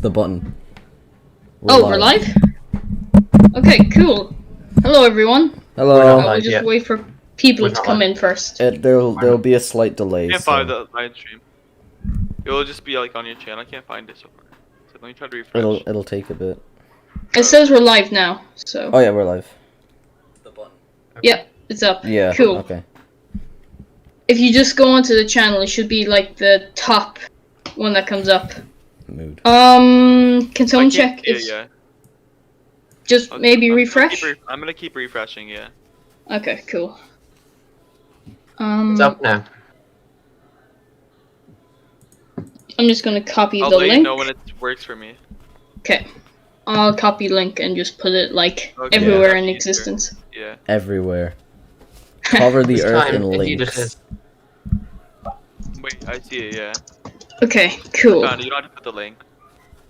the button. We're live? Okay, cool. Hello, everyone. Hello. We'll just wait for people to come in first. There'll be a slight delay. I can't find the live stream. It'll just be like on your channel. I can't find it so far. So let me try to refresh. It'll take a bit. It says we're live now, so. Oh yeah, we're live. The button. Yep, it's up. Yeah. Cool. Okay. If you just go onto the channel, it should be like the top one that comes up. Mood. Can someone check if? Yeah. Just maybe refresh. I'm gonna keep refreshing. Yeah. Okay, cool. It's up now. I'm just gonna copy I'll the let link. you know when it works for me. Okay. I'll copy link and just put it like Okay, everywhere that's in easier. existence. Yeah. Everywhere. Cover the This earth time, in it links. just Wait, I see it. Yeah. Okay, cool. Found it. You don't have to put the link.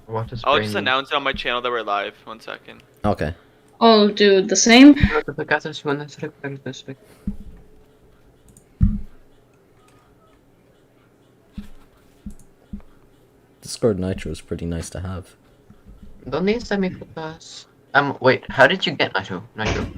What is I'll just announce it on my channel that we're live. 1 second. Okay. I'll do the same. Discord Nitro is pretty nice to have. ¿Dónde está mi fotos? Wait, how did you get Nitro?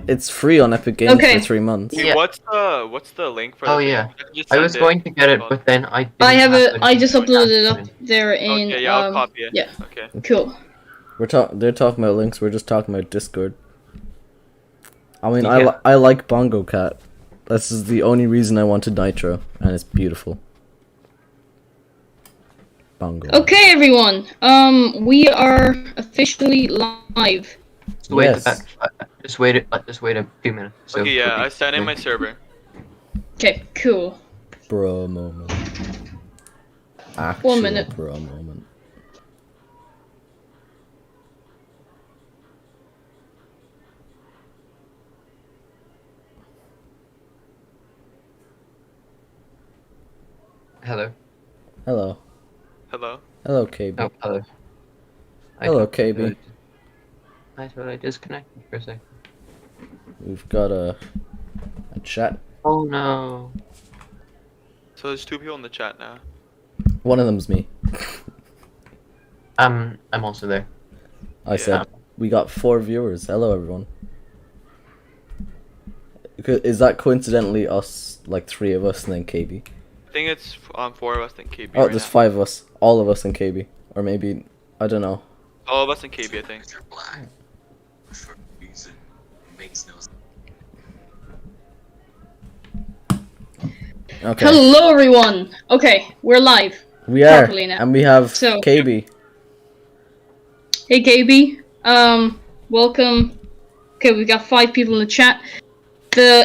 It's free on Epic Games Okay. for 3 months. Hey, Yeah. what's the link for? Oh the yeah, can just I send was going to get it, Hold but then I. I have didn't I just the uploaded it up attachment. there in. Okay, yeah, I'll copy it. Yeah, Okay. cool. They're talking about links. We're just talking about Discord. I mean, Yeah. I like Bongo Cat. This is the only reason I wanted Nitro, and it's beautiful. Bongo. Okay, everyone. We are officially live. Just wait, Yes. just wait a few minutes. So Okay, yeah, it'll be- I sent in my server. Okay, cool. Bro moment. Actual minute. bro moment. Hello. Hello. Hello. Hello, KB. Oh, hello. Hello, KB. I thought I disconnected for a second. We've got a chat. Oh no. So there's 2 people in the chat now. One of them's me. I'm also there. I said we got 4 viewers. Hello, everyone. Is that coincidentally us, like 3 of us, and then KB? I think it's 4 of us and KB. Oh, right there's now. 5 of us. All of us and KB. Or maybe, I don't know. All of us and KB, I think. Okay. Hello, everyone. Okay, we're live. We are. Properly now. And we have So- KB. Hey, KB. Welcome. Okay, we got 5 people in the chat.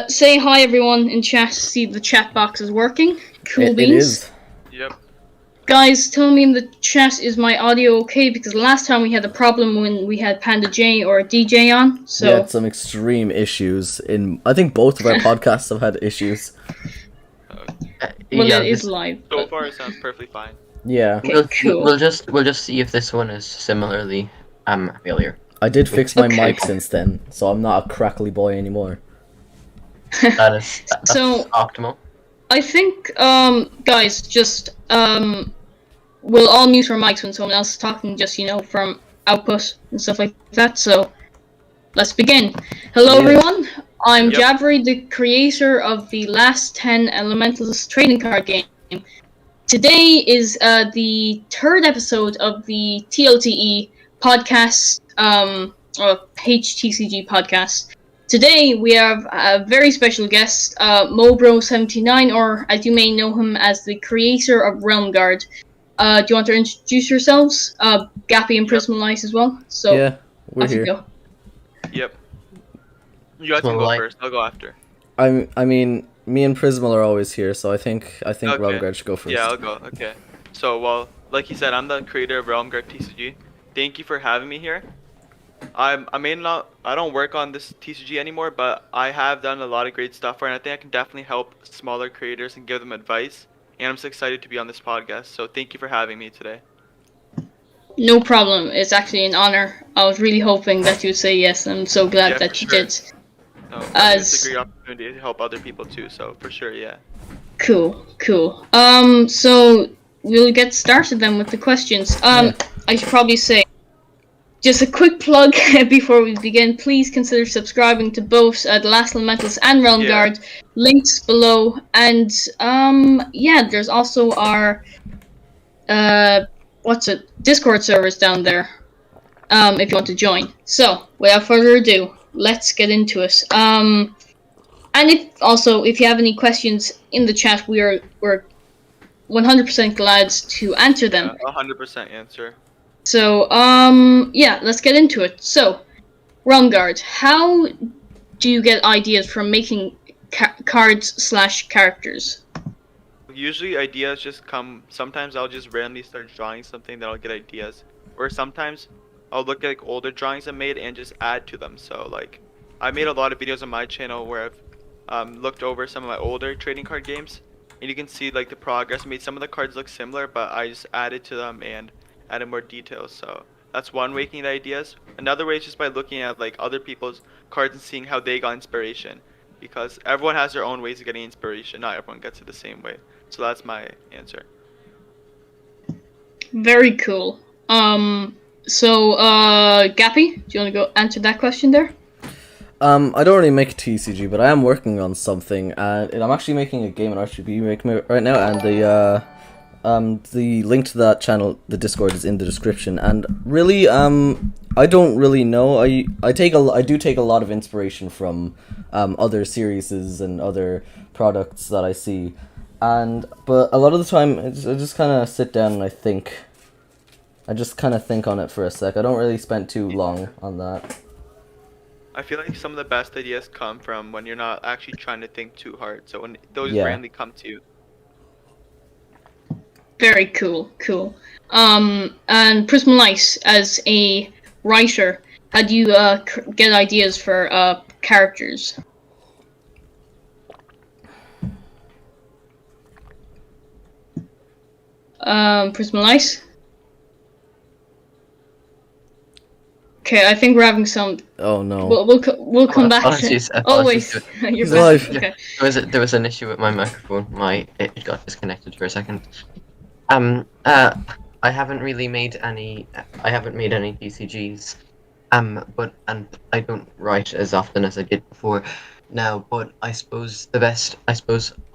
Say hi, everyone in chat. See the chat box is working. Cool It beans. is. Yep. Guys, tell me in the chat, is my audio okay? Because last time we had a problem when we had Panda J or DJ on. So We had some extreme issues I think both of our podcasts have had issues. well, Yeah, it is this- live. So but- far, it sounds perfectly fine. Yeah. Okay, cool. We'll just see if this one is similarly failure. I did fix my Okay. mic since then, so I'm not a crackly boy anymore. That's So- optimal. I think, guys, just, we'll all mute our mics when someone else is talking, just, from output and stuff like that, so let's begin. Hello, Yes. everyone. I'm Yep. Jadbury, the creator of the last 10 Elementals trading card game. Today is, the 3rd episode of the TLTE podcast, or HTCG podcast. Today, we have a very special guest, Mobro79, or as you may know him as the creator of RealmGuard. Do you want to introduce yourselves? Gappy and Prismalize as well. So, Yeah, we're off you here. go. Yep. You guys can go first. I'll go after. I mean, me and Prismal are always here, so I think Okay. RealmGuard should go first. Yeah, I'll go. Okay. So, well, like you said, I'm the creator of RealmGuard TCG. Thank you for having me here. I don't work on this TCG anymore, but I have done a lot of great stuff for it, and I think I can definitely help smaller creators and give them advice. And I'm so excited to be on this podcast. So thank you for having me today. No problem. It's actually an honor. I was really hoping that you'd say yes. I'm so glad Yeah, that for you sure. did. No, I think As- it's a great opportunity to help other people too. So for sure, yeah. Cool. So we'll get started then with the questions. I should probably say, just a quick plug before we begin. Please consider subscribing to both The Last Elementals and RealmGuard. Links below. And there's also our Discord servers down there. If you want to join. So, without further ado, let's get into it. And if you have any questions in the chat, we're 100% glad to answer them. 100% answer. So, let's get into it. So, RealmGuard, how do you get ideas from making cards/characters? Usually ideas just come, sometimes I'll just randomly start drawing something that I'll get ideas. Or sometimes I'll look at like older drawings I made and just add to them. So like, I made a lot of videos on my channel where I've looked over some of my older trading card games. And you can see like the progress. I made some of the cards look similar, but I just added to them and added more details. So that's one way to get ideas. Another way is just by looking at like other people's cards and seeing how they got inspiration. Because everyone has their own ways of getting inspiration. Not everyone gets it the same way. So that's my answer. Very cool. Gappy, do you want to go answer that question there? I don't really make a TCG, but I am working on something, and I'm actually making a game on RGB Maker right now, and the link to that channel, the Discord, is in the description. And really, I don't really know. I do take a lot of inspiration from other series and other products that I see, but a lot of the time I just kind of sit down and I just kind of think on it for a sec. I don't really spend too long on that. I feel like some of the best ideas come from when you're not actually trying to think too hard. So when those randomly come to you. Very cool. And Prism Light, as a writer, how do you get ideas for characters? Prism Light? Okay, I think we're having some. Oh no. We'll come back. Apologies. Always. You're live. okay. There was an issue with my microphone. It got disconnected for a second. I haven't really made any. I haven't made any TCGs. But I don't write as often as I did before now. But I suppose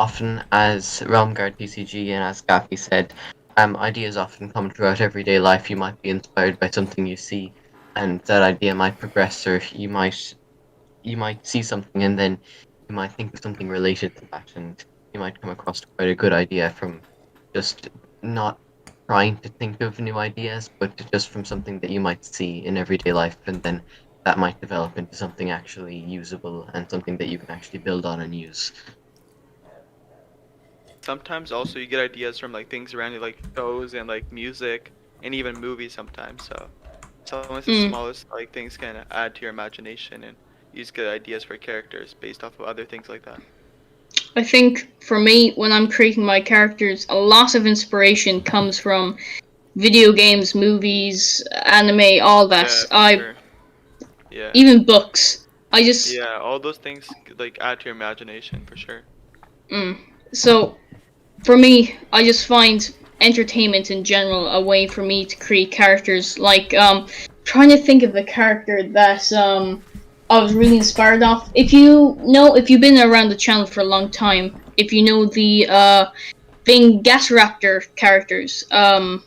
often as RealmGuard TCG and as Gappy said, ideas often come throughout everyday life. You might be inspired by something you see, and that idea might progress, or you might see something and then you might think of something related to that, and you might come across quite a good idea from just not trying to think of new ideas, but just from something that you might see in everyday life, and then that might develop into something actually usable and something that you can actually build on and use. Sometimes also you get ideas from like things around you, like shows and like music and even movies sometimes. So sometimes the smallest like things can add to your imagination, and you just get ideas for characters based off of other things like that. I think for me, when I'm creating my characters, a lot of inspiration comes from video games, movies, anime, all that. Even books. All those things like add to your imagination for sure. So for me, I just find entertainment in general a way for me to create characters. Like trying to think of a character that I was really inspired off. If you've been around the channel for a long time, if you know the Raptor characters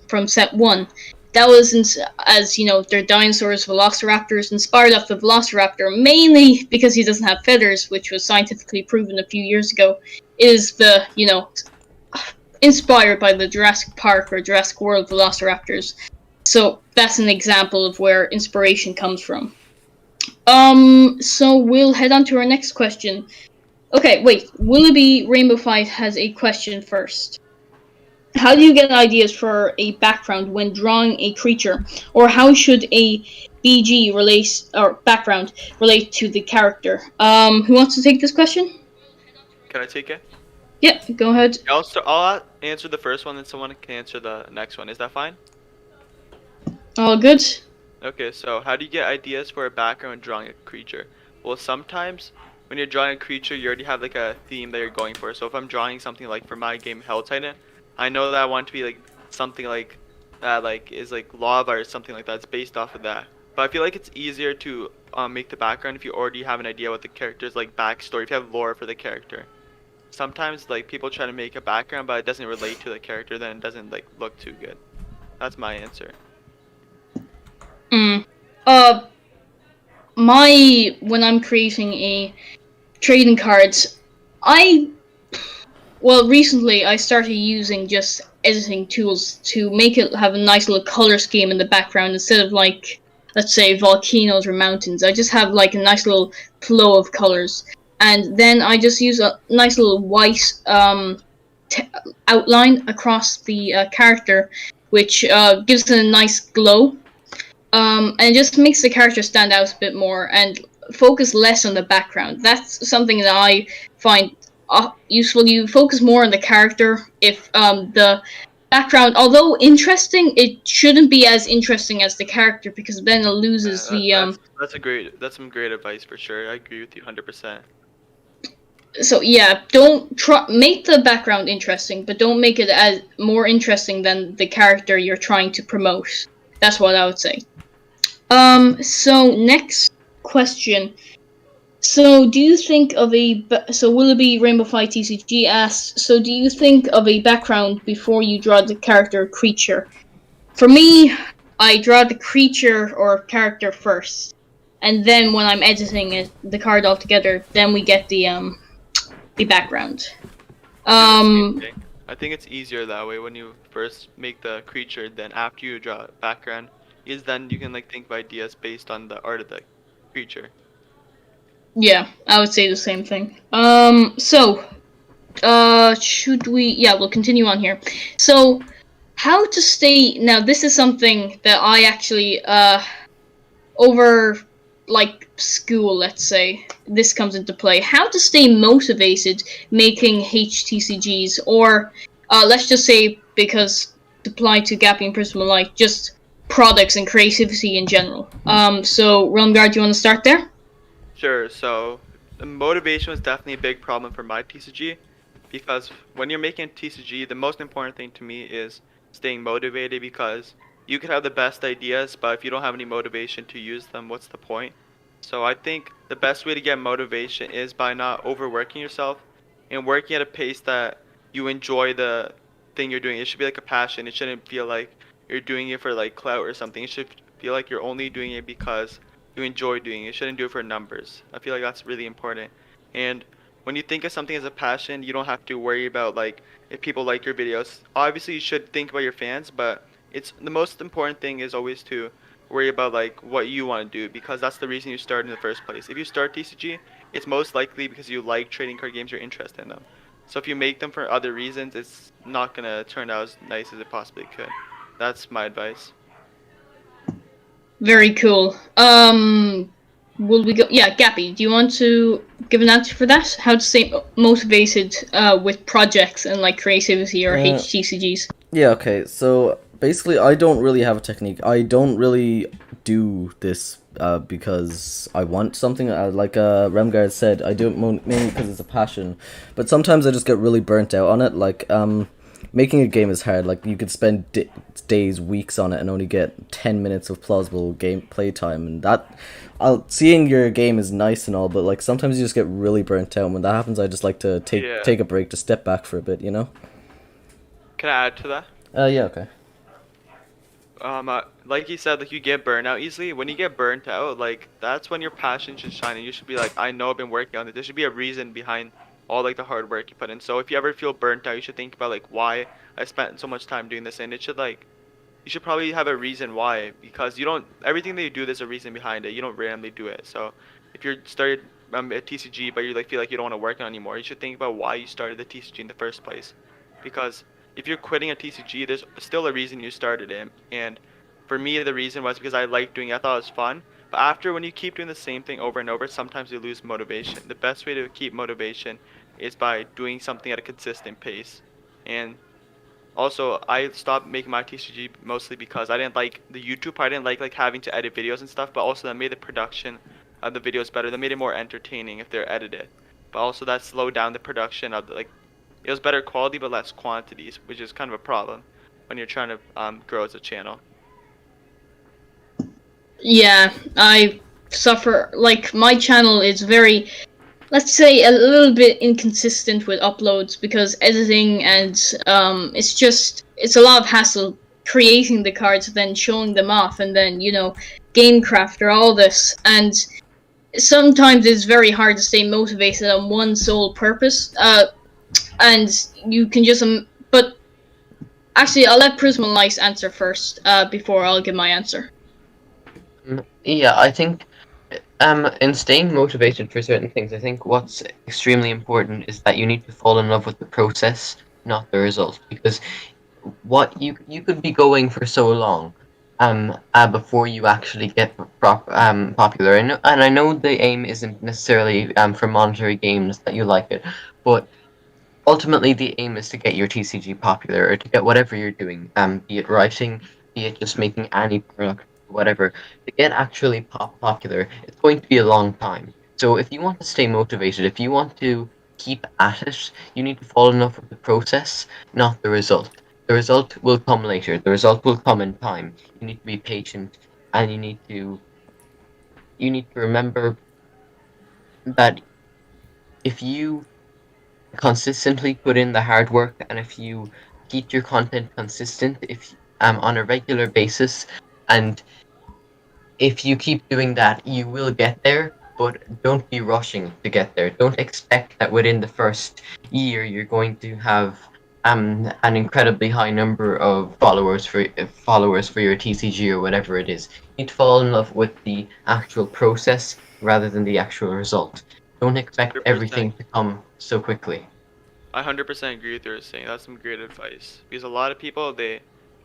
from set 1, that was they're dinosaurs, velociraptors, inspired off the velociraptor, mainly because he doesn't have feathers, which was scientifically proven a few years ago, is inspired by the Jurassic Park or Jurassic World velociraptors. So that's an example of where inspiration comes from. So we'll head on to our next question. Okay, wait. Willoughby Rainbow Fight has a question first. How do you get ideas for a background when drawing a creature? Or how should a BG background relate to the character? Who wants to take this question? Can I take it? Yeah, go ahead. I'll answer the first one, then someone can answer the next one. Is that fine? All good. Okay, so how do you get ideas for a background when drawing a creature? Well, sometimes when you're drawing a creature, you already have like a theme that you're going for. So if I'm drawing something like for my game Hell Titan, I know that I want to be like something like that like is like lava or something like that. It's based off of that. But I feel like it's easier to make the background if you already have an idea what the character's like backstory. If you have lore for the character. Sometimes like people try to make a background, but it doesn't relate to the character, then it doesn't like look too good. That's my answer. Mm. When I'm creating a trading cards, recently I started using just editing tools to make it have a nice little color scheme in the background instead of like, let's say, volcanoes or mountains. I just have like a nice little flow of colors, and then I just use a nice little white outline across the character, which gives it a nice glow, and it just makes the character stand out a bit more and focus less on the background. That's something that I find useful. You focus more on the character. If the background, although interesting, it shouldn't be as interesting as the character, because then it loses the That's some great advice for sure. I agree with you 100%. So yeah, don't make the background interesting, but don't make it as more interesting than the character you're trying to promote. That's what I would say. So next question. So do you think of so will it be Rainbow Fight TCG asks, so do you think of a background before you draw the character or creature? For me, I draw the creature or character first, and then when I'm editing the card all together, then we get the background. I think it's easier that way when you first make the creature, then after you draw background, is then you can like think of ideas based on the art of the creature. Yeah, I would say the same thing. Should we? Yeah, we'll continue on here. So, how to stay? Now, this is something that I actually over like school, let's say, this comes into play. How to stay motivated making HTCGs, or let's just say, because apply to Gappy and Prism alike, just products and creativity in general. So RealmGuard, do you want to start there? Sure. So the motivation was definitely a big problem for my TCG, because when you're making a TCG, the most important thing to me is staying motivated, because you could have the best ideas, but if you don't have any motivation to use them, what's the point? So I think the best way to get motivation is by not overworking yourself and working at a pace that you enjoy the thing you're doing. It should be like a passion. It shouldn't feel like you're doing it for like clout or something. It should feel like you're only doing it because you enjoy doing it. You shouldn't do it for numbers. I feel like that's really important. And when you think of something as a passion, you don't have to worry about like if people like your videos. Obviously, you should think about your fans, but it's the most important thing is always to worry about like what you want to do, because that's the reason you start in the first place. If you start TCG, it's most likely because you like trading card games, you're interested in them. So if you make them for other reasons, it's not gonna turn out as nice as it possibly could. That's my advice. Very cool. Will we go? Yeah, Gappy, do you want to give an answer for that? How to stay motivated with projects and like creativity or HTCGs? Yeah, okay. So basically, I don't really have a technique. I don't really do this because I want something. Like RealmGuard said, I do it mainly because it's a passion. But sometimes I just get really burnt out on it. Like making a game is hard. Like you could spend days, weeks on it and only get 10 minutes of plausible gameplay time, and that seeing your game is nice and all, but like sometimes you just get really burnt out. And when that happens, I just like to take a break, to step back for a bit, you know. Can I add to that? Yeah, okay. Like you said, like you get burnt out easily. When you get burnt out, like that's when your passion should shine, and you should be like, I know I've been working on it. There should be a reason behind all like the hard work you put in. So if you ever feel burnt out, you should think about like why I spent so much time doing this, and it should like you should probably have a reason why, because you don't everything that you do, there's a reason behind it. You don't randomly do it. So if you're started a TCG but you like feel like you don't want to work on it anymore, you should think about why you started the TCG in the first place, because if you're quitting a TCG, there's still a reason you started it. And for me, the reason was because I liked doing it. I thought it was fun. But after, when you keep doing the same thing over and over, sometimes you lose motivation. The best way to keep motivation is by doing something at a consistent pace. And also, I stopped making my TCG mostly because I didn't like the YouTube part. I didn't like having to edit videos and stuff. But also, that made the production of the videos better. That made it more entertaining if they're edited. But also, that slowed down the production of the, like, it was better quality but less quantities, which is kind of a problem. when you're trying to grow as a channel. Yeah, I suffer. Like, my channel is very, let's say, a little bit inconsistent with uploads because editing and it's a lot of hassle creating the cards, then showing them off, and then game crafter, all this, and sometimes it's very hard to stay motivated on one sole purpose. And you can just but actually, I'll let Prisma Lice answer first before I'll give my answer. Yeah, I think in staying motivated for certain things, I think what's extremely important is that you need to fall in love with the process, not the result. Because what you could be going for so long before you actually get popular. And I know the aim isn't necessarily for monetary gains that you like it, but ultimately the aim is to get your TCG popular or to get whatever you're doing, be it writing, be it just making any product, whatever, to get actually popular. It's going to be a long time. So if you want to stay motivated, if you want to keep at it, you need to fall in love with the process, not the result. The result will come later. The result will come in time. You need to be patient, and you need to remember that if you consistently put in the hard work, and if you keep your content consistent, if on a regular basis, and if you keep doing that, you will get there. But don't be rushing to get there. Don't expect that within the first year you're going to have an incredibly high number of followers for your TCG or whatever it is. You need to fall in love with the actual process rather than the actual result. Don't expect 100%. everything to come so quickly. I 100% agree with you saying. That's some great advice. Because a lot of people, they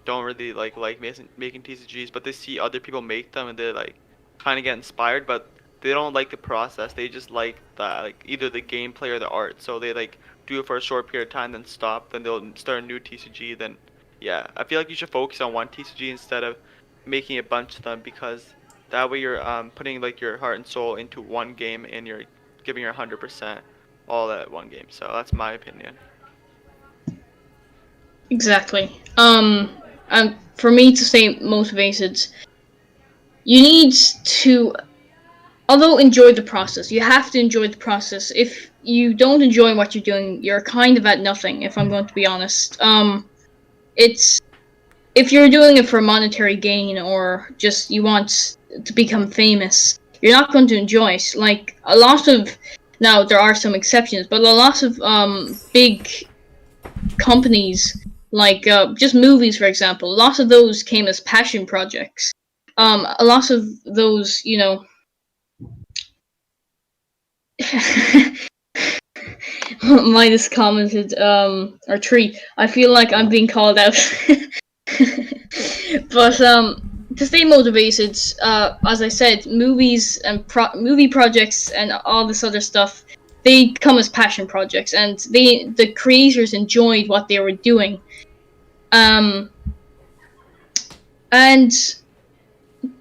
don't really like making TCGs, but they see other people make them and they like kind of get inspired, but they don't like the process. They just like like either the gameplay or the art. So they like do it for a short period of time, then stop, then they'll start a new TCG. Then yeah, I feel like you should focus on one TCG instead of making a bunch of them, because that way you're putting like your heart and soul into one game and you're giving your 100% all that one game. So that's my opinion. Exactly. And for me to stay motivated, you need to, although enjoy the process. You have to enjoy the process. If you don't enjoy what you're doing, you're kind of at nothing. If I'm going to be honest, it's if you're doing it for monetary gain or just you want to become famous, you're not going to enjoy it. Like a lot of, now there are some exceptions, but a lot of big companies, like just movies for example, a lot of those came as passion projects. A lot of those, Midas commented, or Tree, I feel like I'm being called out. But to stay motivated, as I said, movies and movie projects and all this other stuff, they come as passion projects, and the creators enjoyed what they were doing. And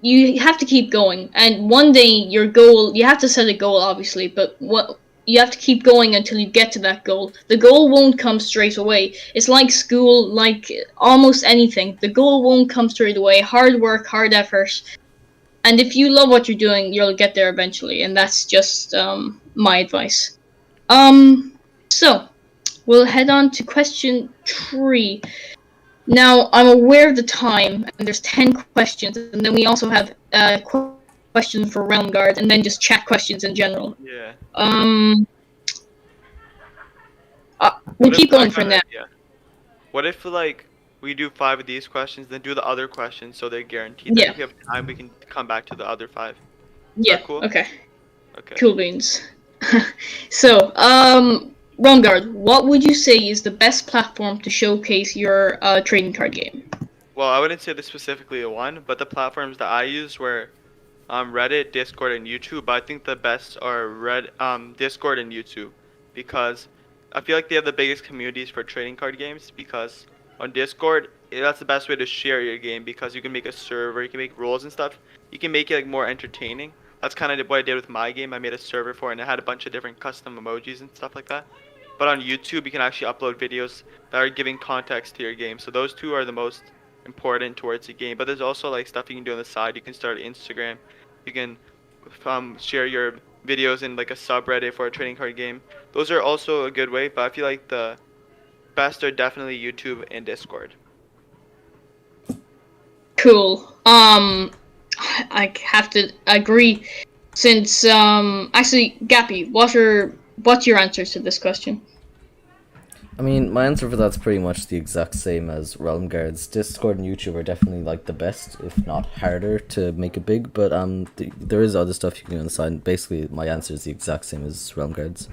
you have to keep going, and one day your goal, you have to set a goal obviously, but what you have to keep going until you get to that goal. The goal won't come straight away. It's like school, like almost anything. The goal won't come straight away. Hard work, hard effort, and if you love what you're doing, you'll get there eventually. And that's just my advice. So we'll head on to question 3. Now, I'm aware of the time, and there's 10 questions, and then we also have questions for RealmGuard, and then just chat questions in general. Yeah. We'll keep going for now. Yeah. What if like we do 5 of these questions, then do the other questions so they're guaranteed? Then Yeah. if we have time, we can come back to the other 5. Yeah, cool? okay. Okay. Cool beans. So, RealmGuard, what would you say is the best platform to showcase your trading card game? Well, I wouldn't say this specifically one, but the platforms that I used were Reddit, Discord, and YouTube. But I think the best are Discord and YouTube, because I feel like they have the biggest communities for trading card games. Because on Discord, that's the best way to share your game, because you can make a server, you can make rules and stuff. You can make it like more entertaining. That's kind of what I did with my game. I made a server for it, and it had a bunch of different custom emojis and stuff like that. but on YouTube you can actually upload videos that are giving context to your game. So those two are the most important towards the game. But there's also like stuff you can do on the side. You can start Instagram. You can share your videos in like a subreddit for a trading card game. Those are also a good way, but I feel like the best are definitely YouTube and Discord. Cool. I have to agree. Since actually, Gappy, what's your answers to this question? I mean, my answer for that's pretty much the exact same as RealmGuard's. Discord and YouTube are definitely like the best, if not harder, to make it big. But there is other stuff you can do on the side. Basically, my answer is the exact same as RealmGuard's.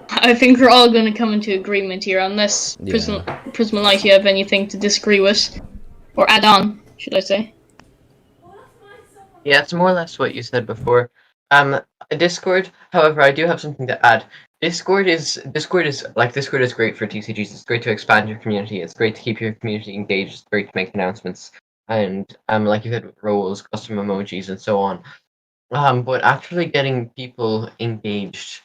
I think we're all going to come into agreement here, unless Prismalite, you have anything to disagree with, or add on, should I say? Yeah, it's more or less what you said before. Discord, however, I do have something to add. Discord is great for TCGs. It's great to expand your community. It's great to keep your community engaged. It's great to make announcements and like you said, with roles, custom emojis, and so on. But actually getting people engaged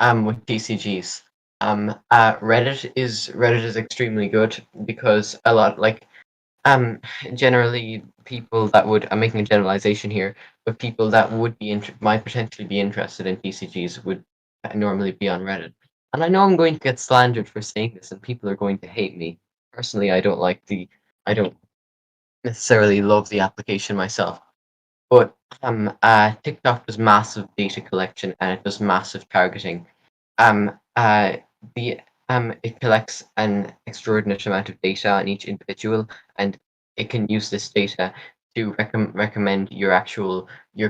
with TCGs, Reddit is extremely good because a lot generally people that would, I'm making a generalization here, but people that would be might potentially be interested in TCGs would normally be on Reddit. And I know I'm going to get slandered for saying this, and people are going to hate me. Personally, I don't necessarily love the application myself. But TikTok does massive data collection and it does massive targeting. Um, uh, the It collects an extraordinary amount of data on each individual, and it can use this data to recommend your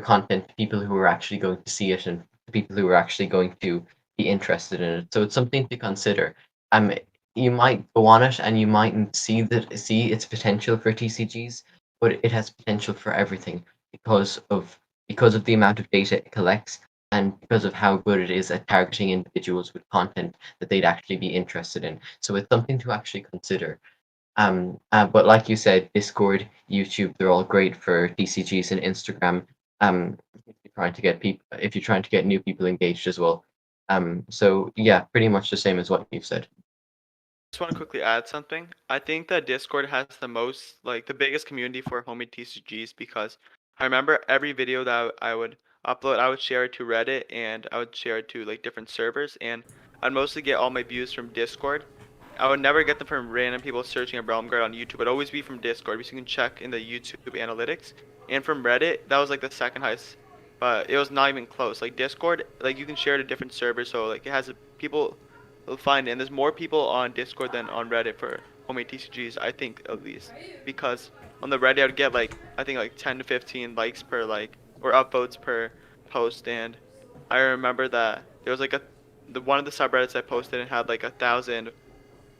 content to people who are actually going to see it and to people who are actually going to be interested in it. So it's something to consider. You might go on it and you mightn't see its potential for TCGs, but it has potential for everything because of the amount of data it collects and because of how good it is at targeting individuals with content that they'd actually be interested in. So it's something to actually consider. But like you said, Discord, YouTube, they're all great for TCGs and Instagram. If you're trying to get new people engaged as well. So yeah, pretty much the same as what you've said. Just want to quickly add something. I think that Discord has the biggest community for homemade TCGs because I remember every video that I would upload, I would share it to Reddit and I would share it to like different servers, and I'd mostly get all my views from Discord. I would never get them from random people searching a RealmGuard on YouTube. It'd always be from Discord because you can check in the YouTube analytics. And from Reddit, that was like the second highest, but it was not even close. Like Discord, like you can share to different servers, so like it has people will find it. And there's more people on Discord than on Reddit for homemade TCGs, I think at least, because on the Reddit I would get I think 10 to 15 likes per or upvotes per post, and I remember that there was one of the subreddits I posted and had 1,000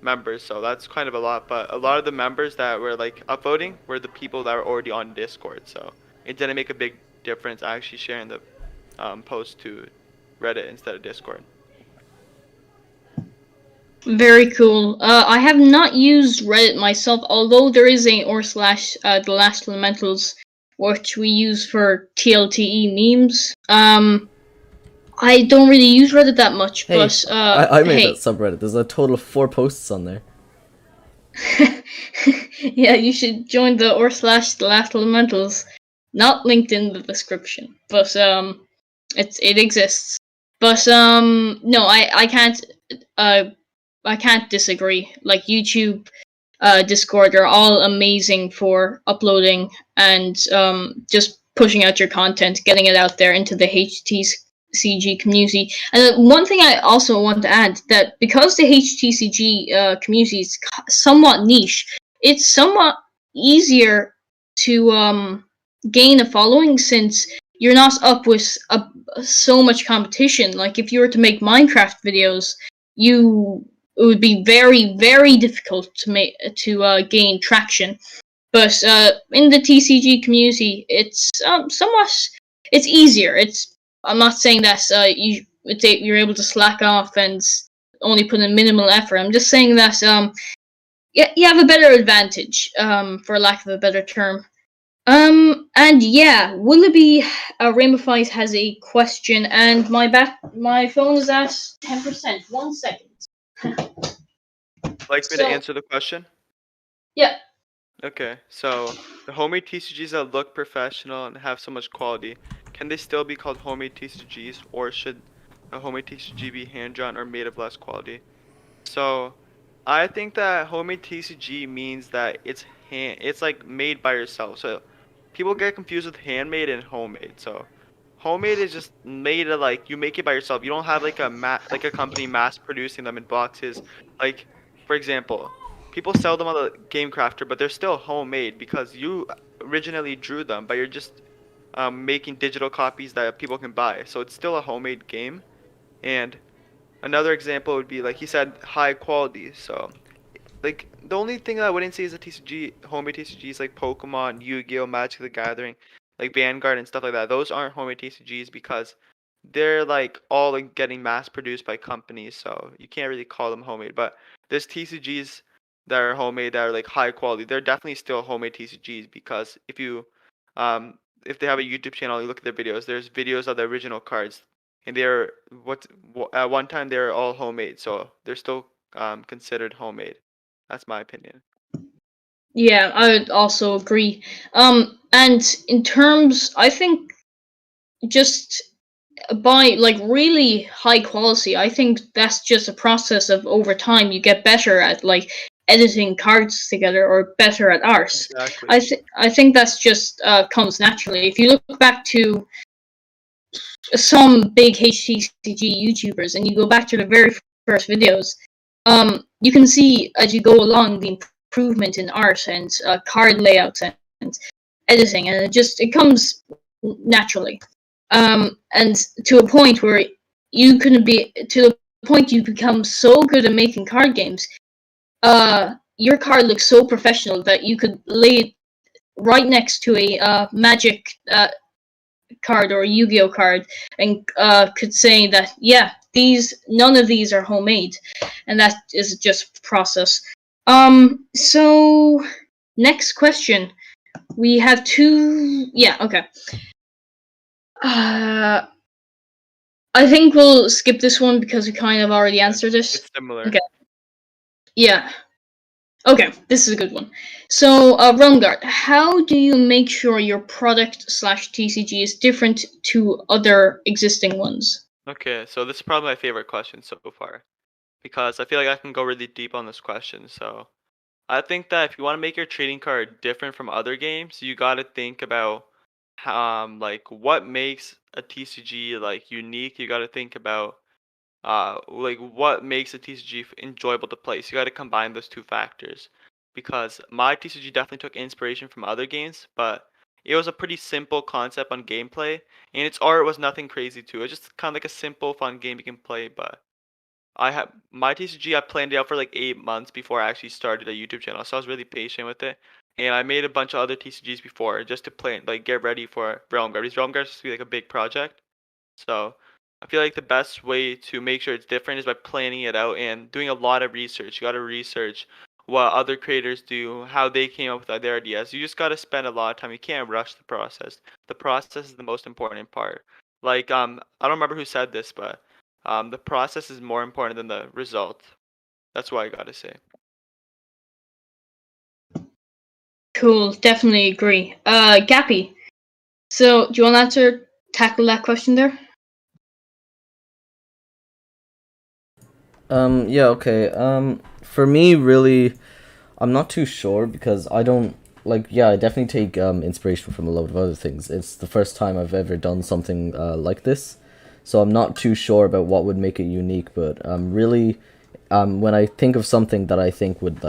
members, so that's kind of a lot. But a lot of the members that were upvoting were the people that were already on Discord, so it didn't make a big difference actually sharing the post to Reddit instead of Discord. Very cool. I have not used Reddit myself, although there is a /the Last Elementals, which we use for TLTE memes. I don't really use Reddit that much, Hey, but I made that subreddit. There's a total of 4 posts on there. Yeah, you should join the /the Last Elementals. Not linked in the description, but it exists. But no, I can't disagree. Like YouTube, Discord are all amazing for uploading and just pushing out your content, getting it out there into the HTCG community. And one thing I also want to add, that because the HTCG community is somewhat niche, it's somewhat easier to gain a following since you're not up with so much competition. Like if you were to make Minecraft videos, it would be very, very difficult to gain traction. But in the TCG community, it's it's easier. I'm not saying that you're able to slack off and only put in minimal effort. I'm just saying that you have a better advantage, for lack of a better term. And yeah, Willoughby Rainbow Fight has a question, and my phone is at 10%. 1 second. Like me to answer the question? Yeah. Okay, so the homemade TCGs that look professional and have so much quality, can they still be called homemade TCGs, or should a homemade TCG be hand-drawn or made of less quality? So, I think that homemade TCG means that it's like made by yourself. So, people get confused with handmade and homemade. So, homemade is just made of like you make it by yourself. You don't have like like a company mass producing them in boxes. Like, for example, people sell them on the Game Crafter, but they're still homemade because you originally drew them, but you're just making digital copies that people can buy. So it's still a homemade game. And another example would be like he said, high quality. So like the only thing that I wouldn't say is a TCG, homemade TCGs like Pokemon, Yu-Gi-Oh, Magic the Gathering, like Vanguard and stuff like that. Those aren't homemade TCGs because they're like all like getting mass produced by companies, so you can't really call them homemade. But there's TCGs that are homemade that are like high quality. They're definitely still homemade TCGs because um if they have a YouTube channel, you look at their videos. There's videos of the original cards, and they're at one time they were all homemade, so they're still considered homemade. That's my opinion. Yeah, I would also agree. And in terms, I think just by like really high quality, I think that's just a process of over time you get better at like editing cards together or better at art. Exactly. I think that's just comes naturally. If you look back to some big HTCG YouTubers and you go back to the very first videos, you can see as you go along the improvement in art and card layouts and editing, and it comes naturally. And to a point where you become so good at making card games, your card looks so professional that you could lay it right next to a Magic card or a Yu-Gi-Oh card and could say that none of these are homemade, and that is just process. So next question. We have two. Yeah, okay. I think we'll skip this one because we kind of already answered it. It's similar. Okay. Yeah. Okay, this is a good one. So, RealmGuard, how do you make sure your product/TCG is different to other existing ones? Okay, so this is probably my favorite question so far because I feel like I can go really deep on this question. So I think that if you want to make your trading card different from other games, you got to think about like what makes a TCG like unique. You got to think about like what makes a TCG enjoyable to play. So you got to combine those two factors because my TCG definitely took inspiration from other games, but it was a pretty simple concept on gameplay, and its art was nothing crazy too. It was just kind of like a simple, fun game you can play. But I have my TCG. I planned it out for like 8 months before I actually started a YouTube channel, so I was really patient with it. And I made a bunch of other TCGs before just to play, like get ready for RealmGuard. Because RealmGuard is supposed to be like a big project, so I feel like the best way to make sure it's different is by planning it out and doing a lot of research. You got to research what other creators do, how they came up with their ideas. You just got to spend a lot of time. You can't rush the process. The process is the most important part. Like I don't remember who said this, but the process is more important than the result. That's what I got to say. Cool, definitely agree. Gappy, so do you want to tackle that question there? Yeah, okay. For me, really, I'm not too sure because I don't like. Yeah, I definitely take inspiration from a lot of other things. It's the first time I've ever done something like this, so I'm not too sure about what would make it unique. But really, when I think of something that I think would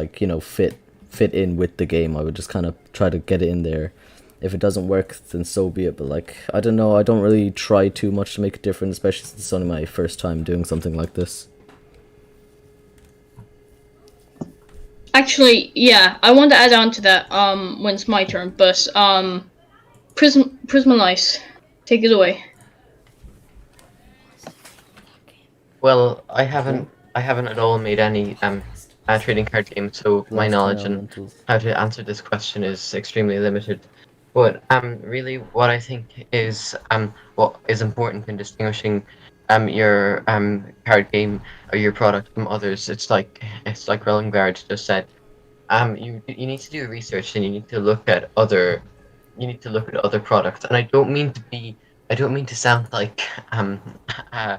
fit in with the game, I would just kind of try to get it in there. If it doesn't work, then so be it. But like, I don't know. I don't really try too much to make it different, especially since it's only my first time doing something like this. Actually, yeah, I want to add on to that when it's my turn, but Prismalice, take it away. Well, I haven't at all made any trading card game, so my knowledge and how to answer this question is extremely limited. But really, what I think is what is important in distinguishing your card game or your product from others. It's like RealmGuard just said. You need to do research and you need to look at other products. And I don't mean to sound like uh,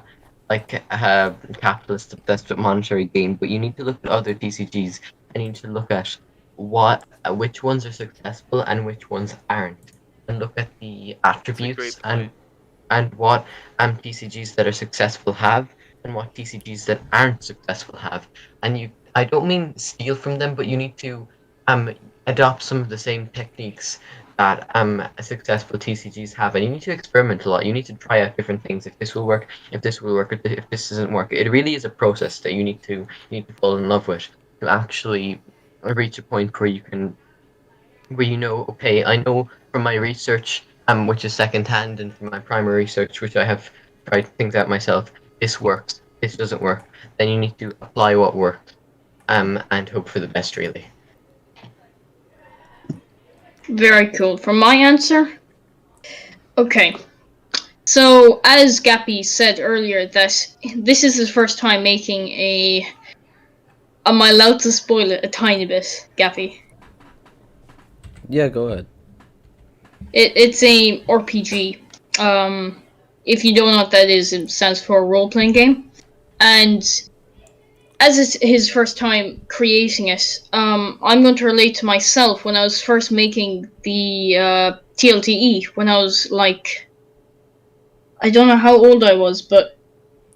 a capitalist obsessed with monetary gain, but you need to look at other TCGs and you need to look at which ones are successful and which ones aren't, and look at the That's a attributes great point. and what TCGs that are successful have and what TCGs that aren't successful have. And I don't mean steal from them, but you need to um adopt some of the same techniques that successful TCGs have, and you need to experiment a lot. You need to try out different things. If this will work, if this will work, if this doesn't work, it really is a process that you need to fall in love with to actually reach a point where you know, okay, I know from my research, which is secondhand, and from my primary research, which I have tried things out myself, this works, this doesn't work. Then you need to apply what worked, and hope for the best, really. Very cool. For my answer, okay. So, as Gappy said earlier, that this is his first time making a. Am I allowed to spoil it a tiny bit, Gappy? Yeah, go ahead. It's a RPG. If you don't know what that is, it stands for a role-playing game. And as it's his first time creating it, I'm going to relate to myself when I was first making the TLTE, when I was like, I don't know how old I was, but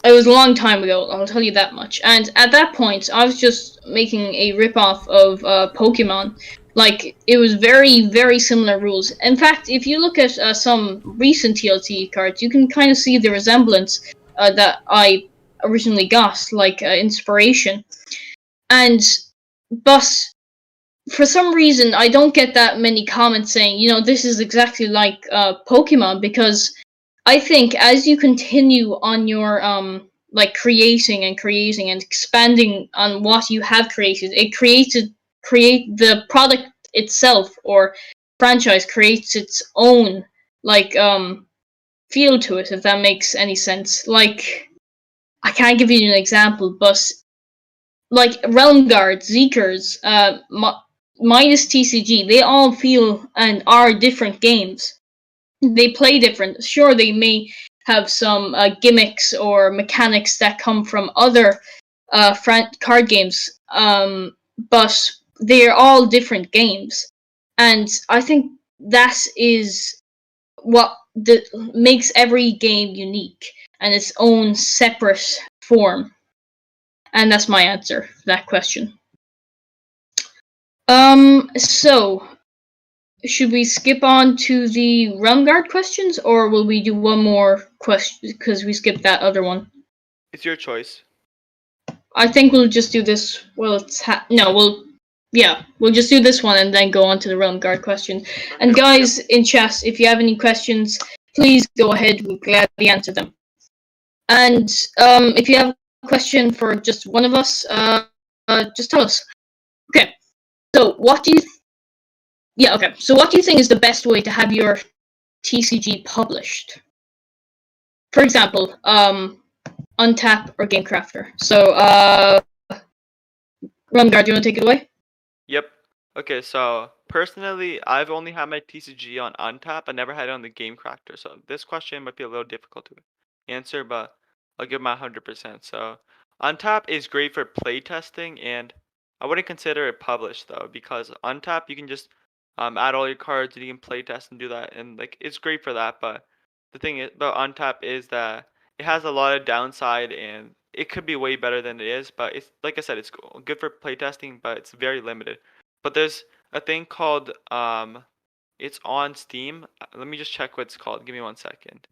it was a long time ago, I'll tell you that much. And at that point, I was just making a ripoff of Pokemon. Like, it was very, very similar rules. In fact, if you look at some recent TLT cards, you can kind of see the resemblance that I originally got, like inspiration. And, but for some reason, I don't get that many comments saying, this is exactly like Pokemon, because I think as you continue on your like creating and expanding on what you have created, create the product itself or franchise creates its own like feel to it, if that makes any sense. Like, I can't give you an example, but like RealmGuard, Zeekers, minus TCG, they all feel and are different games. They play different. Sure, they may have some gimmicks or mechanics that come from other card games, but they're all different games. And I think that is what makes every game unique and its own separate form. And that's my answer for that question. So should we skip on to the RealmGuard questions, or will we do one more question because we skipped that other one? It's your choice. I think we'll just do this. Well, we'll just do this one and then go on to the RealmGuard question. And Okay. guys in chat, if you have any questions, please go ahead. We'll gladly answer them. And if you have a question for just one of us, just tell us. Okay. So what do you? So what do you think is the best way to have your TCG published? For example, Untap or GameCrafter. So, RealmGuard, do you want to take it away? Yep. Okay, so personally, I've only had my TCG on Untap. I never had it on the Game Crafter. So this question might be a little difficult to answer, but I'll give my 100%. So Untap is great for playtesting, and I wouldn't consider it published though, because Untap you can just add all your cards and you can playtest and do that, and like it's great for that. But the thing about Untap is that it has a lot of downside, and it could be way better than it is. But it's like I said, it's good for playtesting, but it's very limited. But there's a thing called it's on Steam. Let me just check what it's called. Give me 1 second.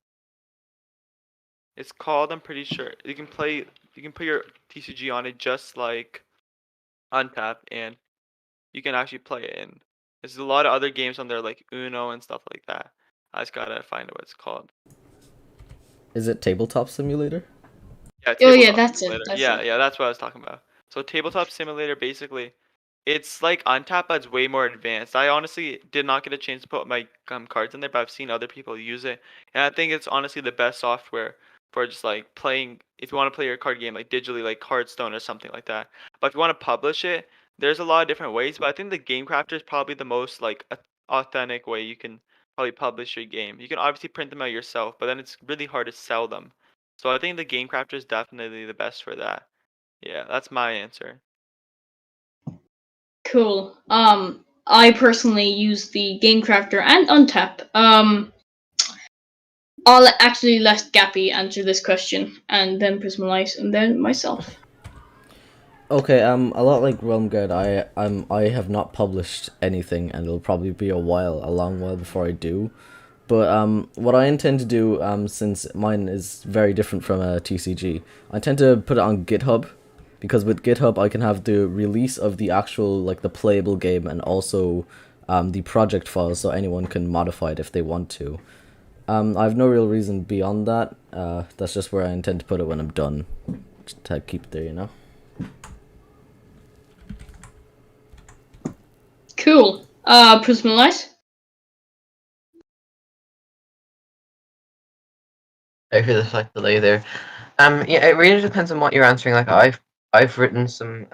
It's called, I'm pretty sure you can put your TCG on it just like Untap, and you can actually play it. And there's a lot of other games on there like Uno and stuff like that. I just gotta find out what it's called. Is it Tabletop Simulator? Yeah, Oh yeah, Tabletop that's it. Simulator. That's Yeah, it. yeah, that's what I was talking about. So Tabletop Simulator basically it's like Untap, but it's way more advanced. I honestly did not get a chance to put my cards in there, but I've seen other people use it, and I think it's honestly the best software for just like playing. If you want to play your card game like digitally, like Hearthstone or something like that. But if you want to publish it, there's a lot of different ways. But I think the Game Crafter is probably the most like authentic way you can probably publish your game. You can obviously print them out yourself, but then it's really hard to sell them. So I think the Game Crafter is definitely the best for that. Yeah, that's my answer. Cool. I personally use the Game Crafter and Untap. I'll actually let Gappy answer this question, and then Prismalight, and then myself. Okay, a lot like RealmGuard, I have not published anything, and it'll probably be a long while before I do. But what I intend to do, since mine is very different from a TCG, I intend to put it on GitHub, because with GitHub I can have the release of the actual like the playable game and also the project files, so anyone can modify it if they want to. I have no real reason beyond that. That's just where I intend to put it when I'm done, just to keep it there, you know. Cool. Prismalight? I feel the slight delay there. Yeah, it really depends on what you're answering. Like I've written some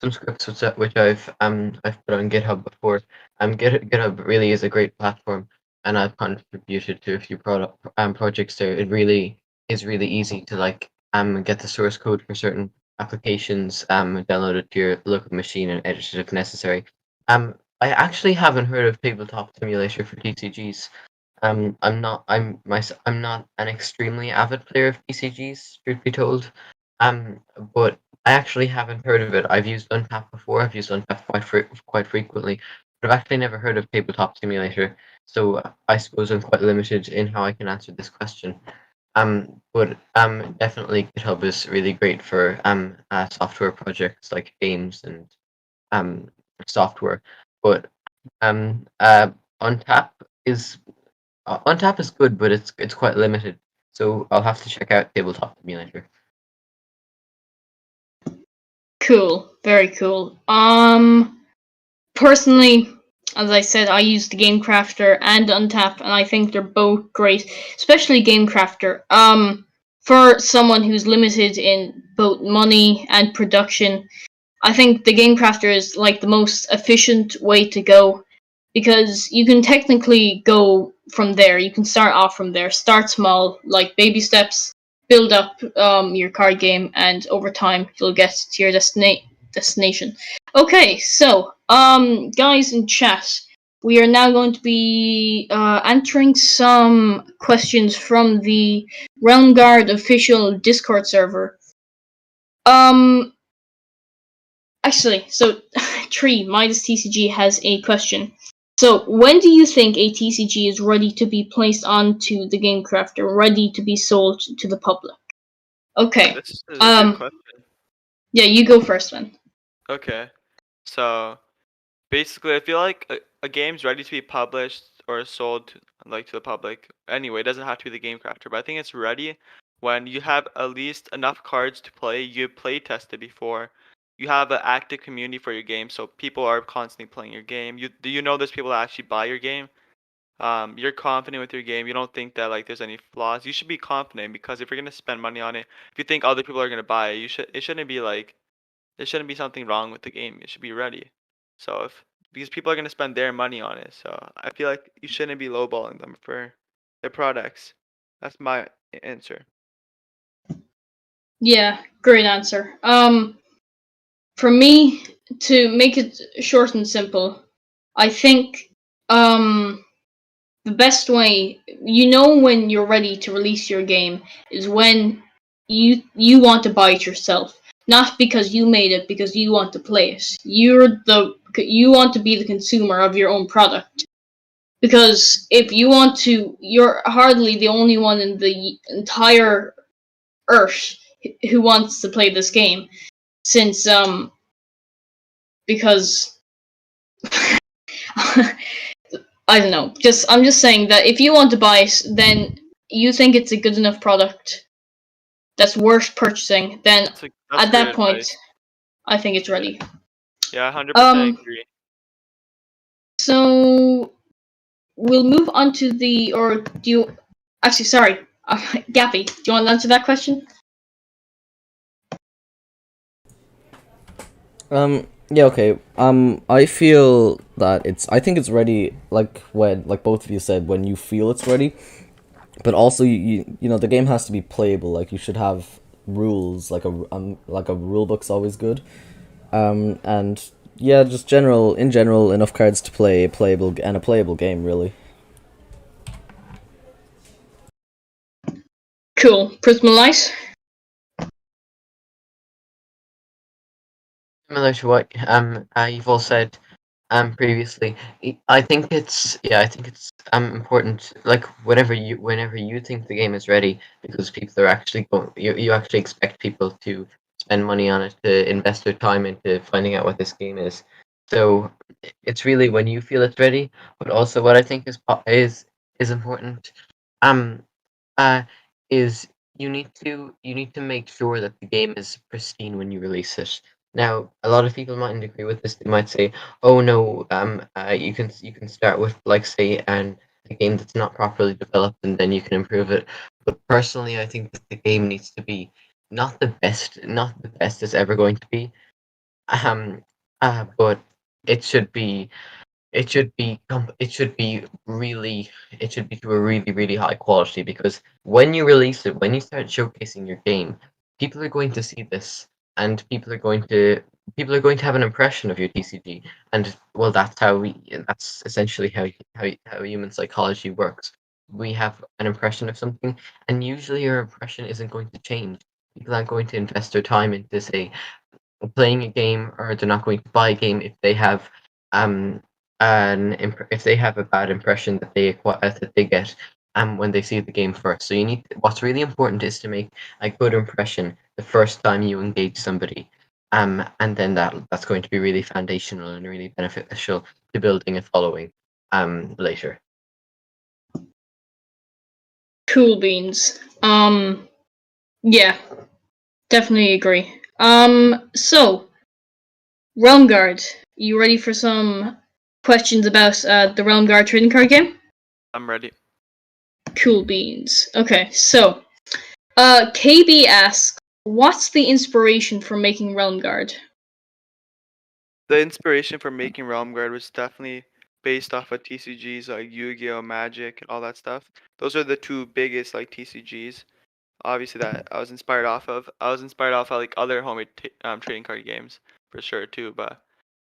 scripts which I've put on GitHub before. GitHub really is a great platform, and I've contributed to a few projects there. It really is really easy to like get the source code for certain applications, download it to your local machine and edit it if necessary. I actually haven't heard of Tabletop Simulator for TCGs. I'm not an extremely avid player of TCGs, truth be told. But I actually haven't heard of it. I've used Untap before. I've used Untap quite frequently, but I've actually never heard of Tabletop Simulator. So I suppose I'm quite limited in how I can answer this question. But definitely GitHub is really great for software projects like games and software. But Untap is Untap is good, but it's quite limited. So I'll have to check out Tabletop Simulator. Cool. Very cool. Personally, as I said, I use the Game Crafter and Untap, and I think they're both great, especially Game Crafter. For someone who's limited in both money and production, I think the Game Crafter is like the most efficient way to go, because you can technically go from there. You can start off from there. Start small, like baby steps, build up your card game, and over time you'll get to your destination. Okay, so guys in chat, we are now going to be answering some questions from the RealmGuard official Discord server. Actually, so 3 Midas TCG has a question. So, when do you think a TCG is ready to be placed onto the Game Crafter, ready to be sold to the public? Okay. This is a good question. Yeah, you go first, man. Okay. So basically, I feel like a game's ready to be published or sold to the public. Anyway, it doesn't have to be the Game Crafter, but I think it's ready when you have at least enough cards to play. You play tested before. You have an active community for your game, so people are constantly playing your game. You know there's people that actually buy your game. You're confident with your game. You don't think that like there's any flaws. You should be confident, because if you're gonna spend money on it, if you think other people are gonna buy it, it shouldn't be like there shouldn't be something wrong with the game. It should be ready. So because people are gonna spend their money on it, so I feel like you shouldn't be lowballing them for their products. That's my answer. Yeah, great answer. For me, to make it short and simple, I think the best way, when you're ready to release your game, is when you want to buy it yourself, not because you made it, because you want to play it. You want to be the consumer of your own product, because if you want to, you're hardly the only one in the entire earth who wants to play this game, since because I don't know. I'm just saying that if you want to buy it, then you think it's a good enough product that's worth purchasing. Then That's at that great point, advice. I think it's ready. Yeah, 100% agree. So we'll move on to the, or do you, actually, sorry, Gappy, do you want to answer that question? Yeah, okay. I feel that I think it's ready, like both of you said, when you feel it's ready. But also, you know, the game has to be playable. Like, you should have rules. Like a rule book's always good. And yeah, just in general, enough cards to play a playable game, really. Cool. Prismal Light? Similar to what you've all said previously, I think it's important, like whenever you think the game is ready, because people are actually you actually expect people to spend money on it, to invest their time into finding out what this game is. So it's really when you feel it's ready. But also what I think is important um uh is you need to make sure that the game is pristine when you release it. Now, a lot of people mightn't agree with this. They might say, "Oh no, you can start with, like, say, a game that's not properly developed, and then you can improve it." But personally, I think that the game needs to be not the best it's ever going to be. Um, but it should be it should be really it should be to a really high quality, because when you release it, when you start showcasing your game, people are going to see this, and people are going to have an impression of your TCG. And well, that's essentially how human psychology works. We have an impression of something, and usually your impression isn't going to change. People aren't going to invest their time into, say, playing a game, or they're not going to buy a game if they have um if they have a bad impression that they get when they see the game first. So what's really important is to make a good impression the first time you engage somebody, and then that's going to be really foundational and really beneficial to building a following later. Cool beans. Yeah, definitely agree. So, RealmGuard, you ready for some questions about the RealmGuard trading card game? I'm ready. Cool beans. Okay, so, KB asks, what's the inspiration for making RealmGuard? The inspiration for making RealmGuard was definitely based off of TCGs like Yu-Gi-Oh, Magic, and all that stuff. Those are the two biggest like TCGs. Obviously, that I was inspired off of. I was inspired off of like other homemade trading card games for sure too. But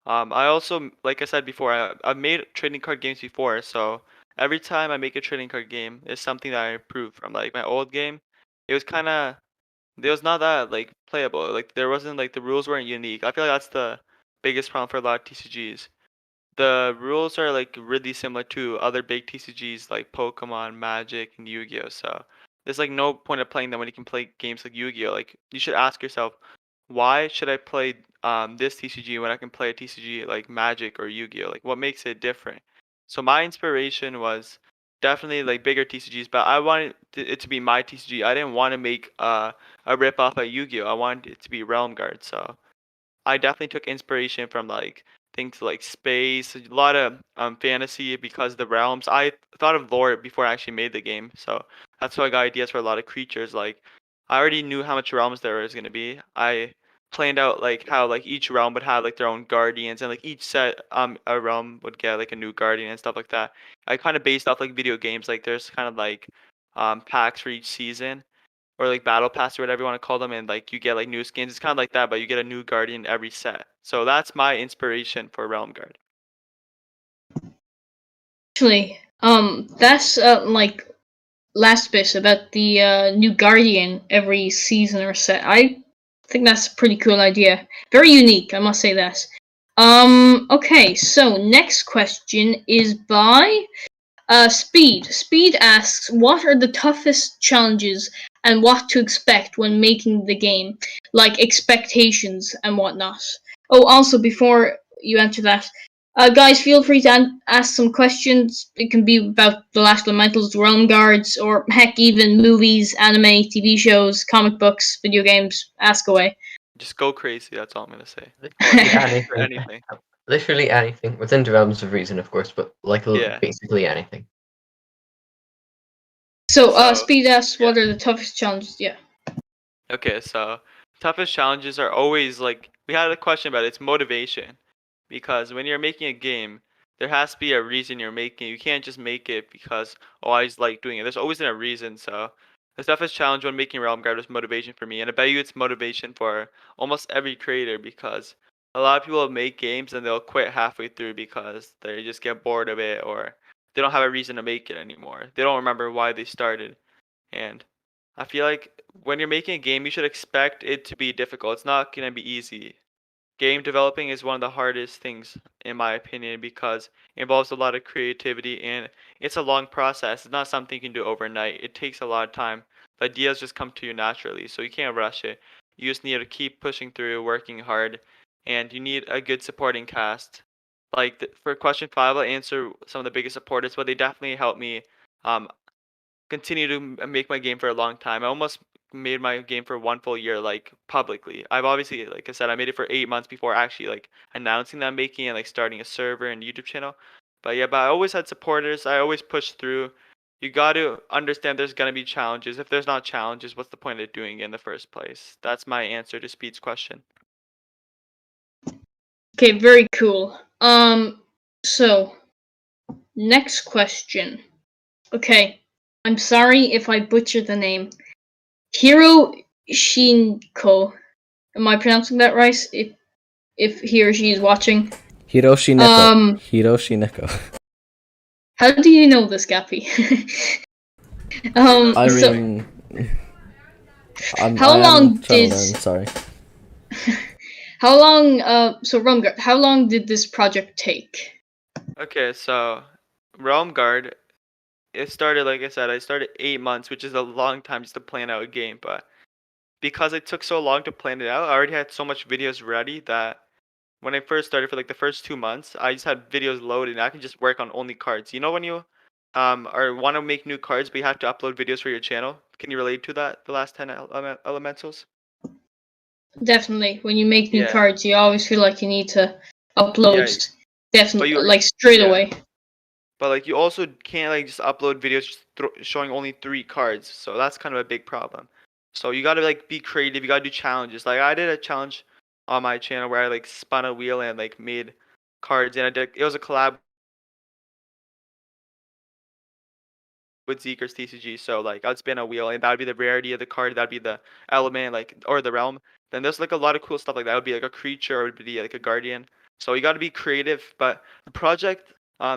I also, like I said before, I've made trading card games before. So every time I make a trading card game, it's something that I improve from. Like my old game, it was kind of it was not that like playable. Like there wasn't like the rules weren't unique. I feel like that's the biggest problem for a lot of TCGs. The rules are like really similar to other big TCGs like Pokemon, Magic, and Yu-Gi-Oh. So there's like no point of playing them when you can play games like Yu-Gi-Oh. Like you should ask yourself, why should I play this TCG when I can play a TCG like Magic or Yu-Gi-Oh? Like what makes it different? So my inspiration was definitely like bigger TCGs, but I wanted it to be my TCG. I didn't want to make a rip off of Yu-Gi-Oh. I wanted it to be Realm Guard. So I definitely took inspiration from like things like space, a lot of fantasy because the realms. I thought of lore before I actually made the game, so that's why I got ideas for a lot of creatures. Like I already knew how much realms there was gonna be. I planned out like how like each realm would have like their own guardians, and like each set a realm would get like a new guardian and stuff like that. I kind of based off like video games. Like there's kind of like packs for each season, or like battle pass or whatever you want to call them, and like you get like new skins. It's kind of like that, but you get a new guardian every set. So that's my inspiration for Realm Guard. Actually, that's like last bit about the new Guardian every season or set. I think that's a pretty cool idea. Very unique, I must say that. Okay, so next question is by Speed. Speed asks, what are the toughest challenges and what to expect when making the game? Like expectations and whatnot. Oh, also, before you answer that, guys, feel free to ask some questions. It can be about the Last Elementals, Realm Guards, or heck, even movies, anime, TV shows, comic books, video games. Ask away. Just go crazy. That's all I'm gonna say. Literally anything. Anything. Literally anything within the realms of reason, of course, but like Yeah. basically anything. So, So, Speed asks, yeah. what are the toughest challenges? Yeah. Okay, so toughest challenges are always like we had a question about it, it's motivation. Because when you're making a game, there has to be a reason you're making it. You can't just make it because I just like doing it. There's always a reason. So the toughest challenge when making RealmGuard was motivation for me, and I bet you it's motivation for almost every creator because a lot of people make games and they'll quit halfway through because they just get bored of it or they don't have a reason to make it anymore. They don't remember why they started. And I feel like when you're making a game, you should expect it to be difficult. It's not going to be easy. Game developing is one of the hardest things, in my opinion, because it involves a lot of creativity and it's a long process. It's not something you can do overnight. It takes a lot of time. The ideas just come to you naturally, so you can't rush it. You just need to keep pushing through, working hard, and you need a good supporting cast. Like for question 5, I'll answer some of the biggest supporters, but they definitely helped me um, continue to make my game for a long time. I almost made my game for 1 full year, like publicly. I've obviously, like I said, I made it for 8 months before actually like announcing that I'm making and like starting a server and YouTube channel. But yeah, but I always had supporters. I always pushed through. You got to understand there's gonna be challenges. If there's not challenges, what's the point of doing it in the first place? That's my answer to Speed's question. Okay, very cool. So next question. Okay, I'm sorry if I butchered the name. Hiro Shinko. Am I pronouncing that right? If he or she is watching. Hiroshi Neko. Hiroshi Neko. How do you know this, Gappy? I So mean, how I long am trying did to learn. Sorry. how long so RealmGuard, how long did this project take? Okay, so RealmGuard, it started like I said, I started 8 months, which is a long time just to plan out a game, but because it took so long to plan it out, I already had so much videos ready that when I first started for like the first 2 months, I just had videos loaded and I can just work on only cards. You know when you or want to make new cards but you have to upload videos for your channel? Can you relate to that? The last 10 elementals? Definitely. When you make new Yeah. cards, you always feel like you need to Yeah. upload But definitely you like straight yeah. away. But like you also can't like just upload videos just showing only 3 cards. So that's kind of a big problem. So you got to like be creative. You got to do challenges. Like I did a challenge on my channel where I like spun a wheel and like made cards and it was a collab with Zeker's TCG. So like I'd spin a wheel and that'd be the rarity of the card, that'd be the element like or the realm. Then there's like a lot of cool stuff like that. It would be like a creature or it would be like a guardian. So you gotta be creative, but the project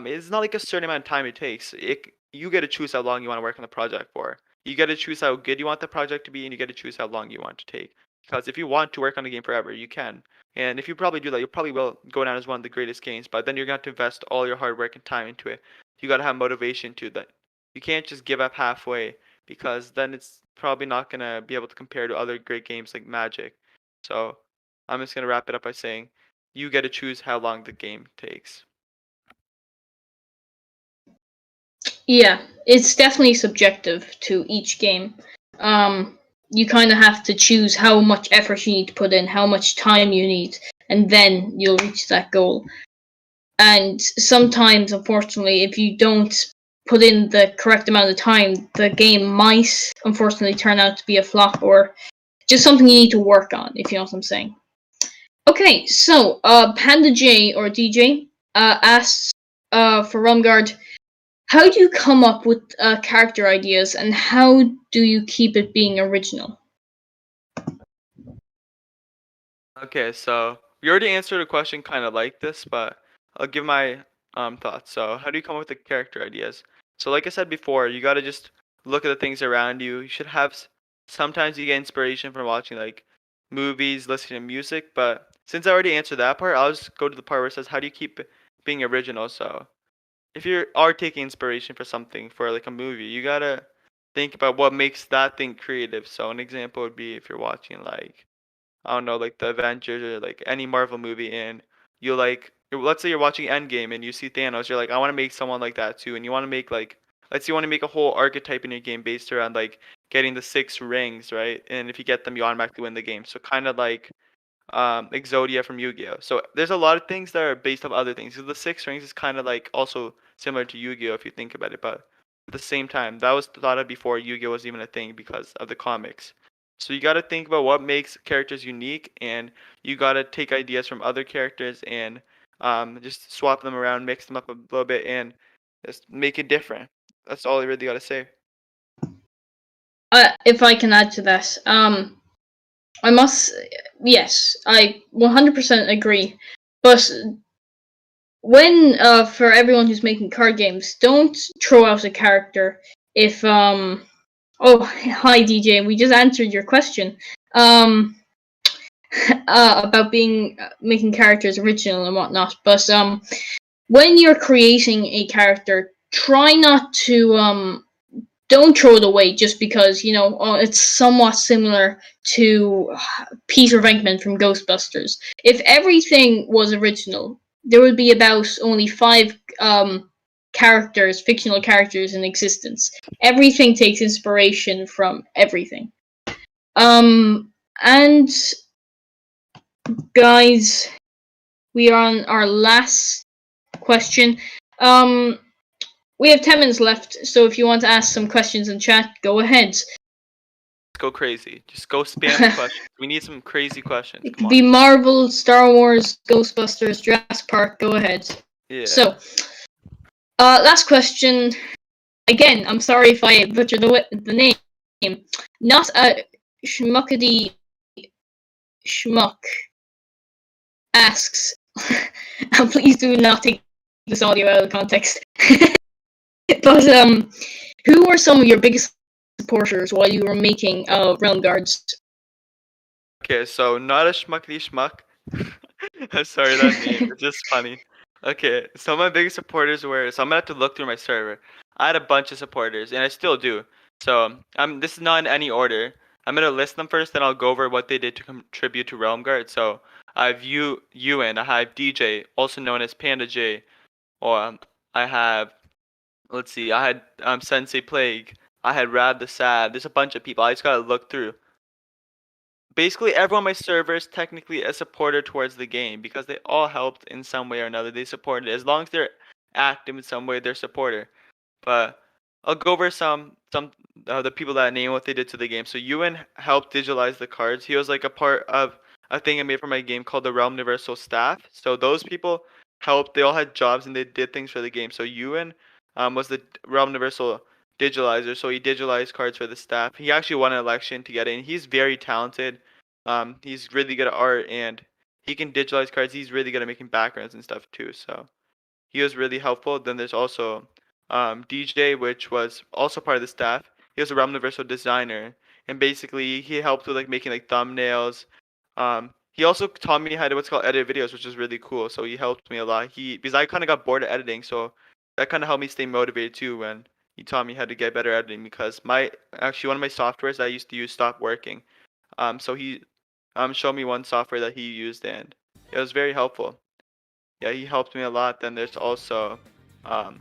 is not like a certain amount of time it takes. You get to choose how long you want to work on the project for. You get to choose how good you want the project to be and you get to choose how long you want to take. Because if you want to work on a game forever, you can. And if you probably do that, you probably will go down as one of the greatest games, but then you're going to have to invest all your hard work and time into it. You got to have motivation to that. You can't just give up halfway because then it's probably not gonna be able to compare to other great games like Magic. So I'm just gonna wrap it up by saying you get to choose how long the game takes. Yeah, it's definitely subjective to each game. You kind of have to choose how much effort you need to put in, how much time you need, and then you'll reach that goal. And sometimes, unfortunately, if you don't put in the correct amount of time, the game might unfortunately turn out to be a flop or just something you need to work on, if you know what I'm saying. Okay, so Panda J or DJ asks for RealmGuard, how do you come up with character ideas and how do you keep it being original? Okay, so we already answered a question kind of like this, but I'll give my thoughts. So how do you come up with the character ideas? So like I said before, you gotta just look at the things around you. You should have sometimes you get inspiration from watching like movies, listening to music, but since I already answered that part, I'll just go to the part where it says how do you keep being original. So if you are taking inspiration for something for like a movie, you gotta think about what makes that thing creative. So an example would be if you're watching like I don't know, like the Avengers or like any Marvel movie, and you like, let's say you're watching Endgame and you see Thanos, you're like, I want to make someone like that too, and you want to make like, let's say you want to make a whole archetype in your game based around like getting the 6 rings, right? And if you get them, you automatically win the game. So kind of like Exodia from Yu-Gi-Oh. So there's a lot of things that are based off other things. So the Six Rings is kind of like also similar to Yu-Gi-Oh if you think about it, but at the same time, that was thought of before Yu-Gi-Oh was even a thing because of the comics. So you got to think about what makes characters unique, and you got to take ideas from other characters and just swap them around, mix them up a little bit, and just make it different. That's all I really got to say. If I can add to that, I must, yes, I 100% agree. But when, for everyone who's making card games, don't throw out a character if, oh, hi DJ, we just answered your question. About being making characters original and whatnot. But when you're creating a character, try not to don't throw it away just because it's somewhat similar to Peter Venkman from Ghostbusters. If everything was original, there would be about only 5 fictional characters in existence. Everything takes inspiration from everything. And guys, we are on our last question. We have 10 minutes left, so if you want to ask some questions in chat, go ahead. Go crazy. Just go spam the questions. We need some crazy questions. It Come could be on. Marvel, Star Wars, Ghostbusters, Jurassic Park. Go ahead. Yeah. So, last question. Again, I'm sorry if I butchered the name. Not a schmuckety schmuck asks, and please do not take this audio out of context. But who were some of your biggest supporters while you were making RealmGuards? Okay, so not a schmuckety schmuck. I'm sorry that name. It's just funny. Okay, some of my biggest supporters were. So I'm gonna have to look through my server. I had a bunch of supporters, and I still do. So this is not in any order. I'm gonna list them first, then I'll go over what they did to contribute to RealmGuard. So I have Ewan, I have DJ, also known as Panda J, or I have. Let's see, I had Sensei Plague, I had Rad the Sad. There's a bunch of people. I just gotta look through. Basically, everyone on my server is technically a supporter towards the game because they all helped in some way or another. They supported it. As long as they're active in some way, they're a supporter. But I'll go over some the people that name what they did to the game. So Ewan helped digitalize the cards. He was like a part of a thing I made for my game called the Realm Universal Staff. So those people helped. They all had jobs and they did things for the game. So Ewan was the Realm Universal digitalizer. So he digitalized cards for the staff. He actually won an election to get in. He's very talented. He's really good at art and he can digitalize cards. He's really good at making backgrounds and stuff too. So he was really helpful. Then there's also DJ, which was also part of the staff. He was a Realm Universal designer, and basically he helped with like making like thumbnails. He also taught me how to what's called edit videos, which is really cool. So he helped me a lot. Because I kind of got bored of editing, so that kind of helped me stay motivated too. When he taught me how to get better at editing, because one of my softwares that I used to use stopped working. So he showed me one software that he used, and it was very helpful. Yeah, he helped me a lot. Then there's also um,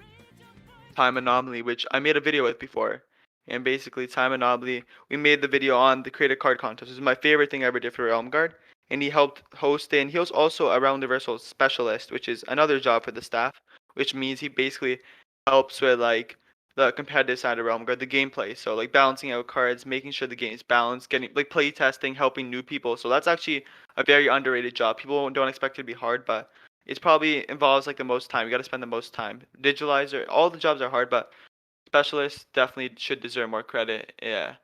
Time Anomaly, which I made a video with before. And basically, Time Anomaly, we made the video on the creative card contest. This is my favorite thing I ever did for RealmGuard. And he helped host it. And he was also a Realm Universal specialist, which is another job for the staff, which means he basically helps with like the competitive side of RealmGuard, the gameplay. So like balancing out cards, making sure the game is balanced, getting like play testing, helping new people. So that's actually a very underrated job. People don't expect it to be hard, but it's probably involves like the most time. You got to spend the most time. Digitalizer, all the jobs are hard, but specialists definitely should deserve more credit. Yeah.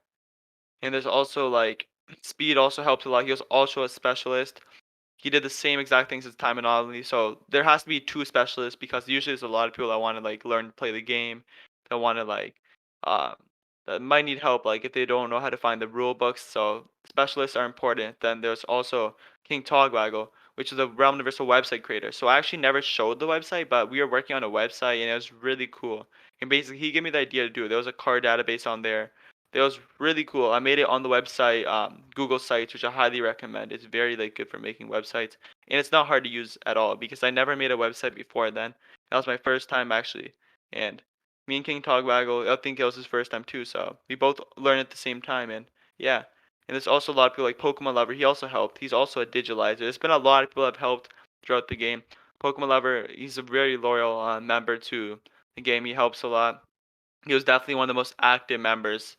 And there's also like speed also helps a lot. He was also a specialist. He did the same exact things as Time Anomaly. So there has to be 2 specialists because usually there's a lot of people that want to like learn to play the game, that want to like um that might need help like if they don't know how to find the rule books. So specialists are important. Then there's also King Togwaggle, which is a Realm Universal website creator. So I actually never showed the website, but we were working on a website and it was really cool. And basically he gave me the idea to do it. There was a card database on there. It was really cool. I made it on the website, Google Sites, which I highly recommend. It's very like good for making websites, and it's not hard to use at all because I never made a website before then. That was my first time actually, and me and King Togwaggle, I think it was his first time too. So we both learned at the same time, and yeah, And there's also a lot of people like Pokemon Lover. He also helped. He's also a digitalizer. There's been a lot of people that have helped throughout the game. Pokemon Lover, he's a very loyal member to the game. He helps a lot. He was definitely one of the most active members,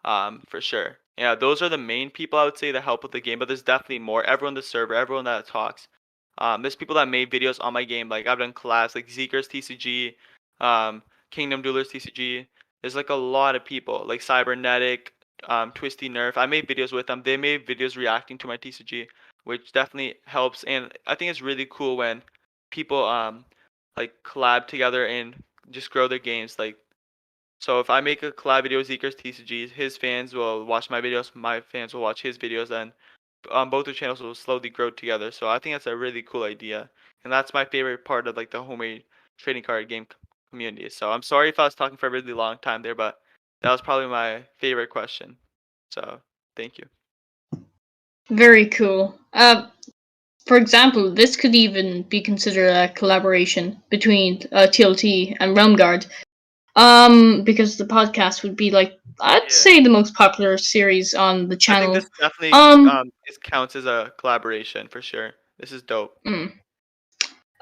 for sure. Yeah, those are the main people I would say that help with the game. But there's definitely more. Everyone in the server, everyone that talks. There's people that made videos on my game. Like I've done collabs like Zeeker's TCG, Kingdom Duelers TCG. There's like a lot of people like Cybernetic, Twisty Nerf. I made videos with them. They made videos reacting to my TCG, which definitely helps. And I think it's really cool when people like collab together and just grow their games. Like so if I make a collab video with Zeeker's TCGs, his fans will watch my videos, my fans will watch his videos, and both the channels will slowly grow together. So I think that's a really cool idea, and that's my favorite part of like the homemade trading card game community. So I'm sorry if I was talking for a really long time there, but that was probably my favorite question. So thank you. Very cool. For example, this could even be considered a collaboration between TLT and RealmGuard. Because the podcast would be like I'd say the most popular series on the I channel. think this definitely this counts as a collaboration for sure. This is dope.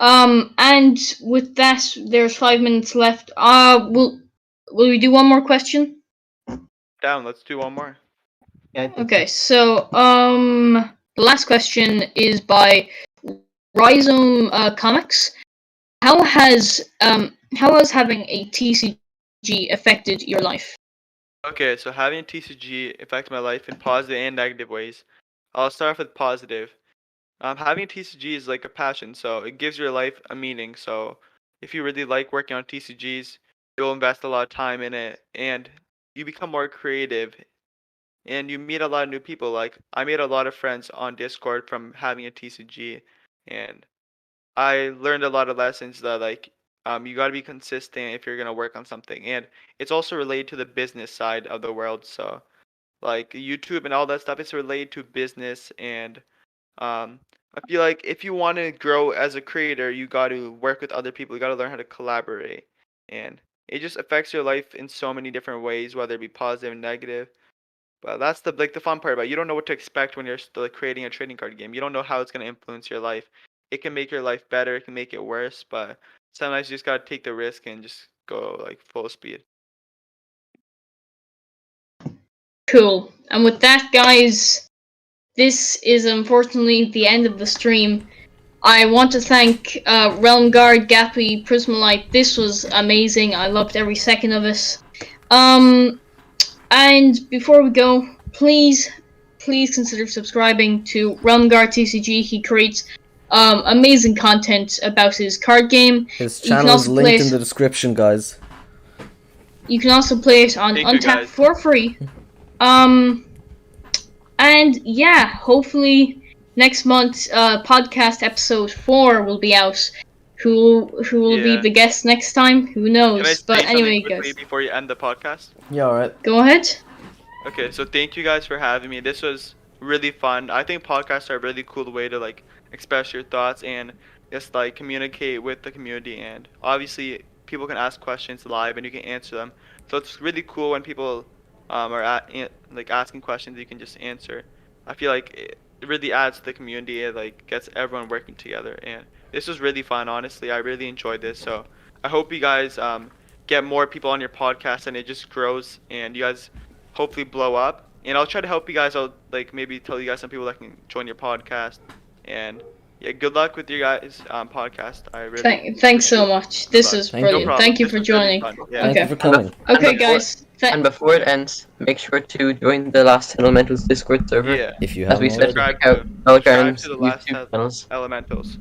And with that, there's 5 minutes left. Will we do one more question? Down. Let's do one more. Yeah, I think Okay, so the last question is by Rhizome Comics. How has having a TCG affected your life? Okay, so having a TCG affected my life in positive and negative ways. I'll start off with positive. Having a TCG is like a passion, so it gives your life a meaning. So if you really like working on TCGs, you'll invest a lot of time in it, and you become more creative, and you meet a lot of new people. Like I made a lot of friends on Discord from having a TCG, and I learned a lot of lessons that like you got to be consistent if you're gonna work on something, and it's also related to the business side of the world. So like YouTube and all that stuff, it's related to business, and I feel like if you want to grow as a creator, you got to work with other people. You got to learn how to collaborate, and it just affects your life in so many different ways, whether it be positive and negative. But that's the fun part about it. You don't know what to expect when you're still creating a trading card game. You don't know how it's gonna influence your life. It can make your life better. It can make it worse. But sometimes you just gotta take the risk and just go like full speed. Cool. And with that, guys, this is unfortunately the end of the stream. I want to thank RealmGuard, Gappy, Prismalite. This was amazing. I loved every second of it. And before we go, please consider subscribing to RealmGuard TCG. He creates amazing content about his card game. His channel is linked in the description, guys. You can also play it on Untapped for free. And yeah, hopefully next month, podcast episode 4 will be out. Who will be the guest next time? Who knows? But anyway, guys. Before you end the podcast. Yeah, alright. Go ahead. Okay, so thank you guys for having me. This was really fun. I think podcasts are a really cool way to like express your thoughts and just like communicate with the community. And obviously, people can ask questions live and you can answer them. So it's really cool when people are like asking questions you can just answer. I feel like it really adds to the community. It like gets everyone working together, and this was really fun. Honestly, I really enjoyed this. So I hope you guys get more people on your podcast and it just grows and you guys hopefully blow up. And I'll try to help you guys. I'll like maybe tell you guys some people that can join your podcast. And yeah, good luck with your guys' podcast. I really thanks so much. This is brilliant. No Thank you for joining. Yeah. Thank you for coming. Okay, guys. And before it ends, make sure to join the Last Elementals Discord server. Yeah. If you As haven't we said, already. check out Subscribe to the Last YouTube channels. Elementals.